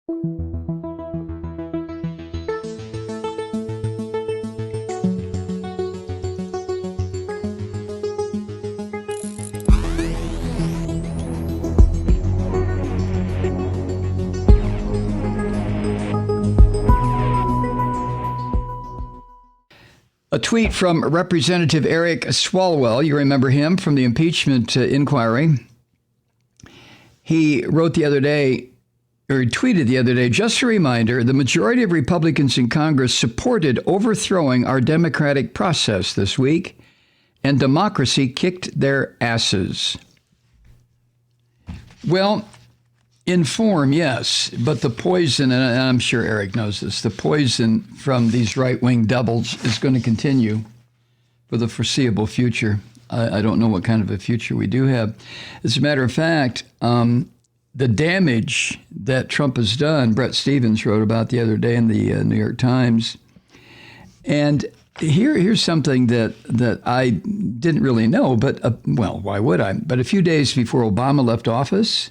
A tweet from Representative Eric Swalwell. You remember him from the impeachment inquiry. He wrote the other day, or tweeted the other day, just a reminder, the majority of Republicans in Congress supported overthrowing our democratic process this week, and democracy kicked their asses. Well, in form, yes, but the poison, and I'm sure Eric knows this, the poison from these right-wing devils is going to continue for the foreseeable future. I don't know what kind of a future we do have. As a matter of fact, the damage that Trump has done, Bret Stephens wrote about the other day in the New York Times. And here's something that I didn't really know, but, well, why would I? But a few days before Obama left office,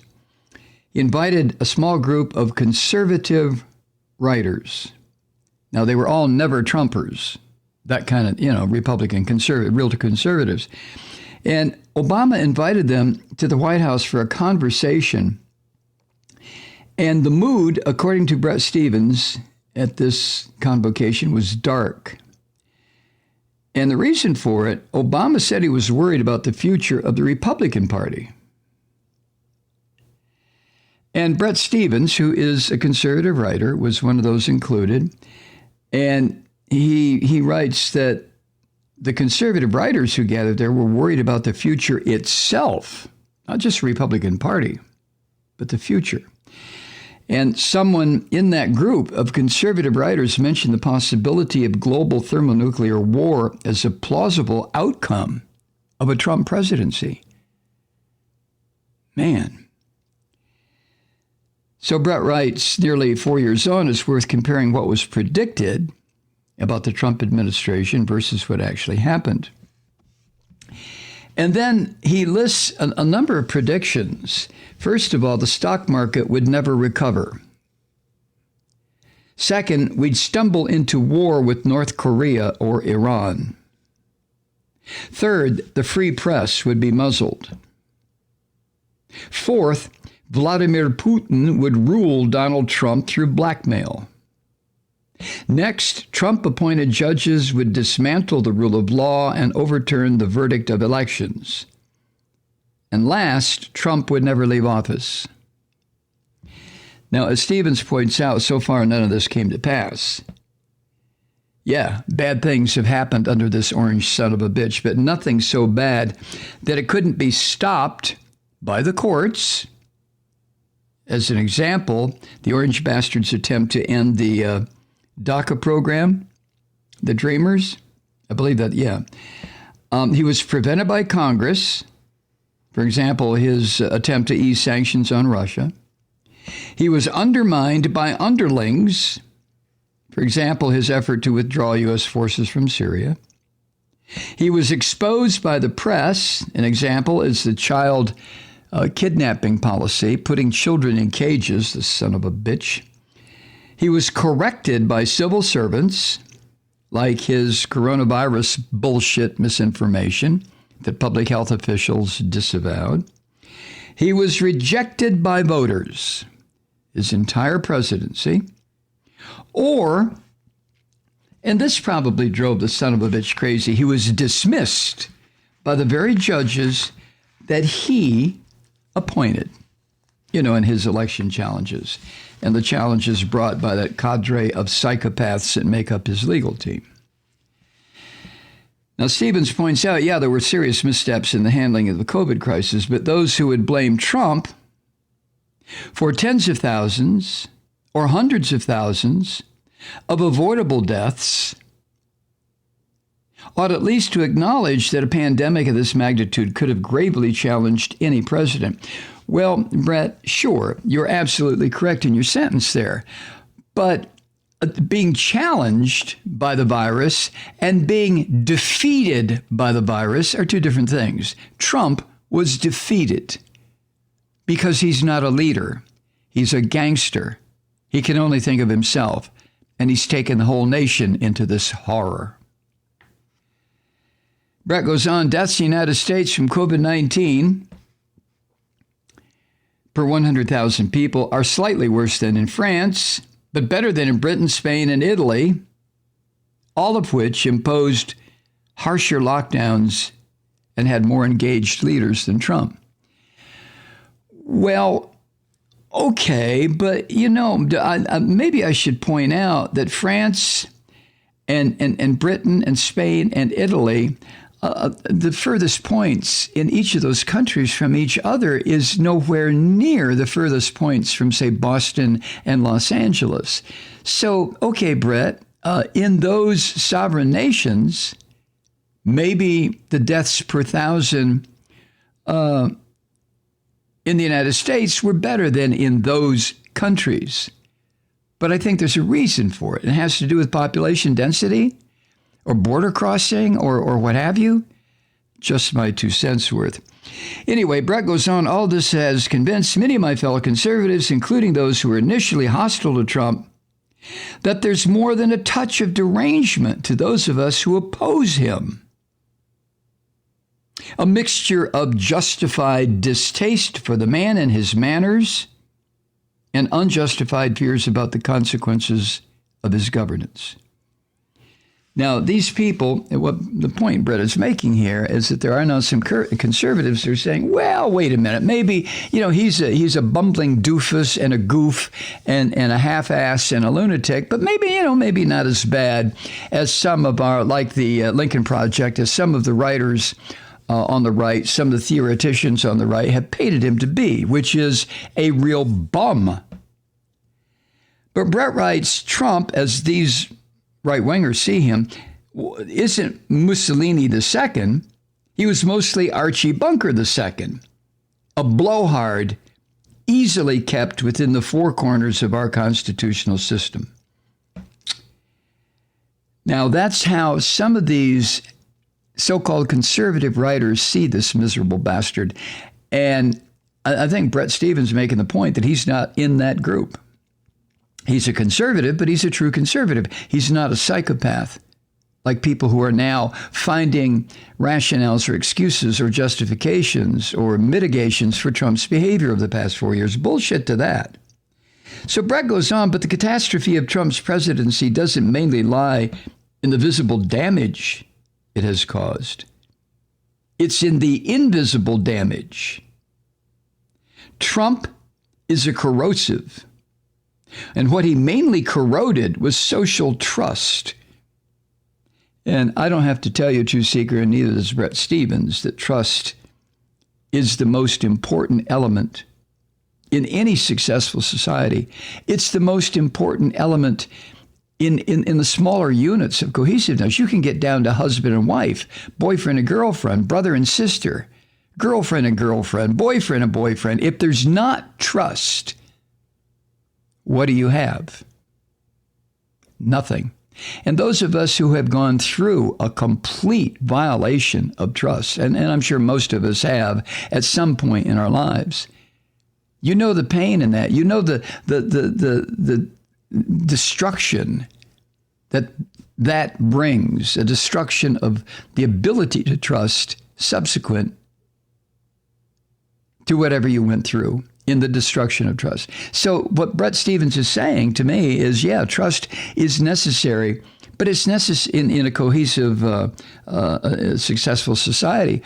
he invited a small group of conservative writers. Now, they were all never Trumpers, that kind of, Republican conservative, real conservatives. And Obama invited them to the White House for a conversation. And the mood, according to Bret Stephens, at this convocation was dark. And the reason for it, Obama said he was worried about the future of the Republican Party. And Bret Stephens, who is a conservative writer, was one of those included. And he writes that the conservative writers who gathered there were worried about the future itself, not just the Republican Party, but the future. And someone in that group of conservative writers mentioned the possibility of global thermonuclear war as a plausible outcome of a Trump presidency. Man. So Bret writes, nearly 4 years on, it's worth comparing what was predicted about the Trump administration versus what actually happened. And then he lists a number of predictions. First of all, the stock market would never recover. Second, we'd stumble into war with North Korea or Iran. Third, the free press would be muzzled. Fourth, Vladimir Putin would rule Donald Trump through blackmail. Next, Trump-appointed judges would dismantle the rule of law and overturn the verdict of elections. And last, Trump would never leave office. Now, as Stephens points out, so far none of this came to pass. Yeah, bad things have happened under this orange son of a bitch, but nothing so bad that it couldn't be stopped by the courts. As an example, the orange bastard's attempt to end the DACA program, the Dreamers, I believe that, yeah. He was prevented by Congress. For example, his attempt to ease sanctions on Russia. He was undermined by underlings. For example, his effort to withdraw U.S. forces from Syria. He was exposed by the press. An example is the child kidnapping policy, putting children in cages, the son of a bitch. He was corrected by civil servants, like his coronavirus bullshit misinformation that public health officials disavowed. He was rejected by voters his entire presidency. Or, and this probably drove the son of a bitch crazy, he was dismissed by the very judges that he appointed, in his election challenges and the challenges brought by that cadre of psychopaths that make up his legal team. Now, Stephens points out, there were serious missteps in the handling of the COVID crisis, but those who would blame Trump for tens of thousands or hundreds of thousands of avoidable deaths ought at least to acknowledge that a pandemic of this magnitude could have gravely challenged any president. Well, Bret, sure, you're absolutely correct in your sentence there. But being challenged by the virus and being defeated by the virus are two different things. Trump was defeated because he's not a leader. He's a gangster. He can only think of himself, and he's taken the whole nation into this horror. Brett goes on, deaths in the United States from COVID-19 per 100,000 people are slightly worse than in France, but better than in Britain, Spain, and Italy, all of which imposed harsher lockdowns and had more engaged leaders than Trump. Well, okay, but maybe I should point out that France and Britain and Spain and Italy, the furthest points in each of those countries from each other is nowhere near the furthest points from, say, Boston and Los Angeles. So, okay, Brett, in those sovereign nations, maybe the deaths per thousand in the United States were better than in those countries. But I think there's a reason for it. It has to do with population density or border crossing or what have you. Just my 2 cents worth. Anyway, Brett goes on, all this has convinced many of my fellow conservatives, including those who were initially hostile to Trump, that there's more than a touch of derangement to those of us who oppose him. A mixture of justified distaste for the man and his manners and unjustified fears about the consequences of his governance. Now, these people, what the point Brett is making here is that there are now some conservatives who are saying, well, wait a minute, maybe, he's a bumbling doofus and a goof and a half-ass and a lunatic, but maybe not as bad as some of our, like the Lincoln Project, as some of the writers on the right, some of the theoreticians on the right have painted him to be, which is a real bum. But Brett writes, Trump, as these right-wingers see him, isn't Mussolini II. He was mostly Archie Bunker II, a blowhard easily kept within the four corners of our constitutional system. Now, that's how some of these so-called conservative writers see this miserable bastard. And I think Bret Stephens is making the point that he's not in that group. He's a conservative, but he's a true conservative. He's not a psychopath, like people who are now finding rationales or excuses or justifications or mitigations for Trump's behavior of the past 4 years. Bullshit to that. So Brett goes on, but the catastrophe of Trump's presidency doesn't mainly lie in the visible damage it has caused. It's in the invisible damage. Trump is a corrosive, and what he mainly corroded was social trust. And I don't have to tell you, True Seeker, and neither does Bret Stephens, that trust is the most important element in any successful society. It's the most important element in the smaller units of cohesiveness. You can get down to husband and wife, boyfriend and girlfriend, brother and sister, girlfriend and girlfriend, boyfriend and boyfriend. If there's not trust, what do you have? Nothing. And those of us who have gone through a complete violation of trust, and I'm sure most of us have at some point in our lives, you know the pain in that. You know the destruction that brings, a destruction of the ability to trust subsequent to whatever you went through in the destruction of trust. So what Bret Stephens is saying to me is, yeah, trust is necessary, but it's necessary in a cohesive, successful society.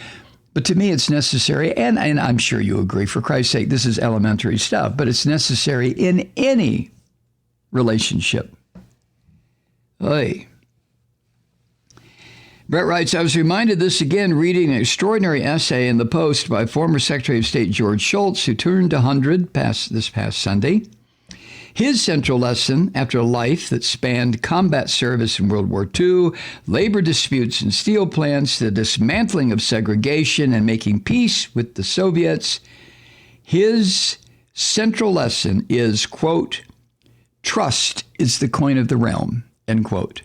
But to me, it's necessary, and I'm sure you agree, for Christ's sake, this is elementary stuff, but it's necessary in any relationship. Oy. Brett writes, I was reminded this again reading an extraordinary essay in the Post by former Secretary of State George Shultz, who turned 100 this past Sunday. His central lesson, after a life that spanned combat service in World War II, labor disputes in steel plants, the dismantling of segregation, and making peace with the Soviets, his central lesson is, quote, trust is the coin of the realm, end quote.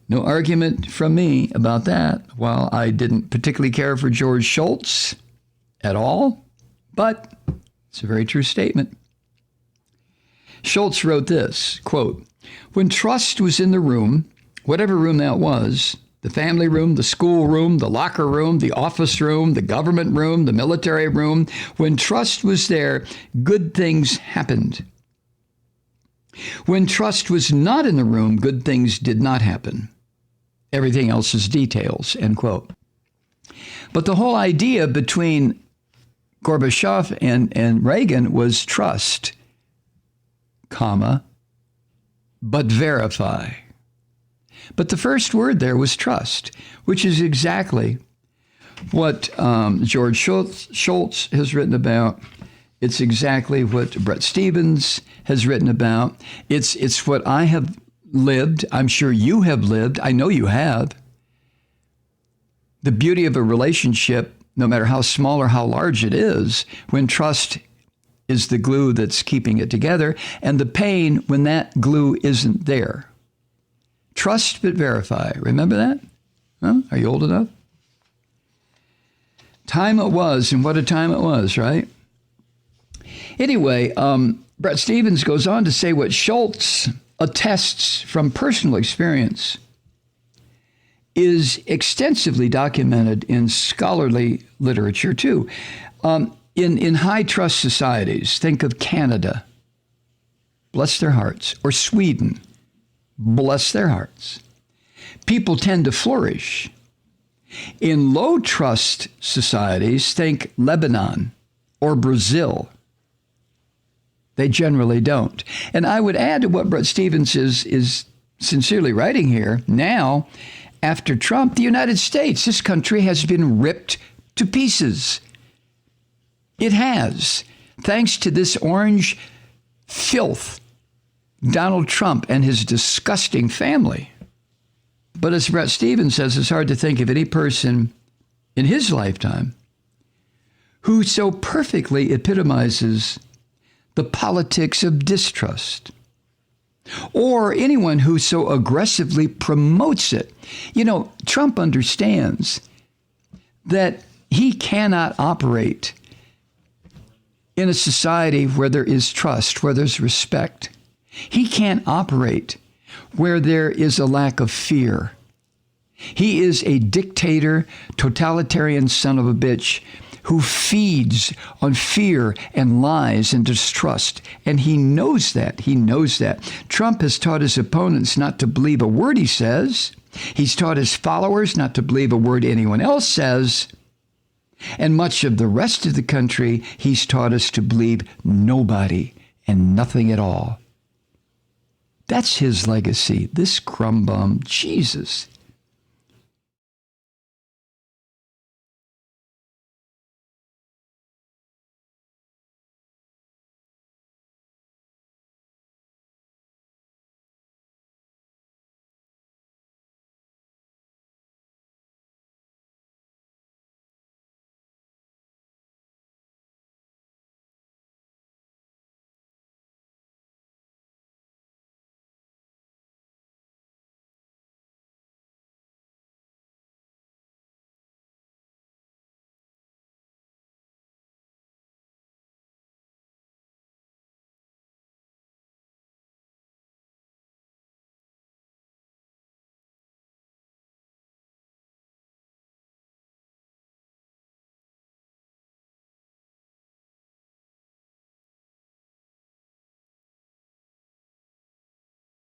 No argument from me about that. While I didn't particularly care for George Shultz at all, but it's a very true statement. Schultz wrote this, quote, "When trust was in the room, whatever room that was, the family room, the school room, the locker room, the office room, the government room, the military room, when trust was there, good things happened. When trust was not in the room, good things did not happen. Everything else is details," end quote. But the whole idea between Gorbachev and Reagan was trust, comma, but verify. But the first word there was trust, which is exactly what George Schultz has written about. It's exactly what Bret Stephens has written about. It's what I have lived. I'm sure you have lived. I know you have. The beauty of a relationship, no matter how small or how large it is, when trust is the glue that's keeping it together, and the pain when that glue isn't there. Trust but verify. Remember that? Huh? Are you old enough? Time it was, and what a time it was, right? Anyway, Bret Stephens goes on to say what Schultz attests from personal experience is extensively documented in scholarly literature, too. In high-trust societies, think of Canada, bless their hearts, or Sweden, bless their hearts. People tend to flourish. In low-trust societies, think Lebanon or Brazil. They generally don't. And I would add to what Bret Stephens is sincerely writing here, now, after Trump, the United States, this country has been ripped to pieces. It has, thanks to this orange filth, Donald Trump and his disgusting family. But as Bret Stephens says, it's hard to think of any person in his lifetime who so perfectly epitomizes the politics of distrust, or anyone who so aggressively promotes it. You know, Trump understands that he cannot operate in a society where there is trust, where there's respect. He can't operate where there is a lack of fear. He is a dictator, totalitarian son of a bitch who feeds on fear and lies and distrust. And he knows that. He knows that. Trump has taught his opponents not to believe a word he says. He's taught his followers not to believe a word anyone else says. And much of the rest of the country, he's taught us to believe nobody and nothing at all. That's his legacy, this crumb bum, Jesus.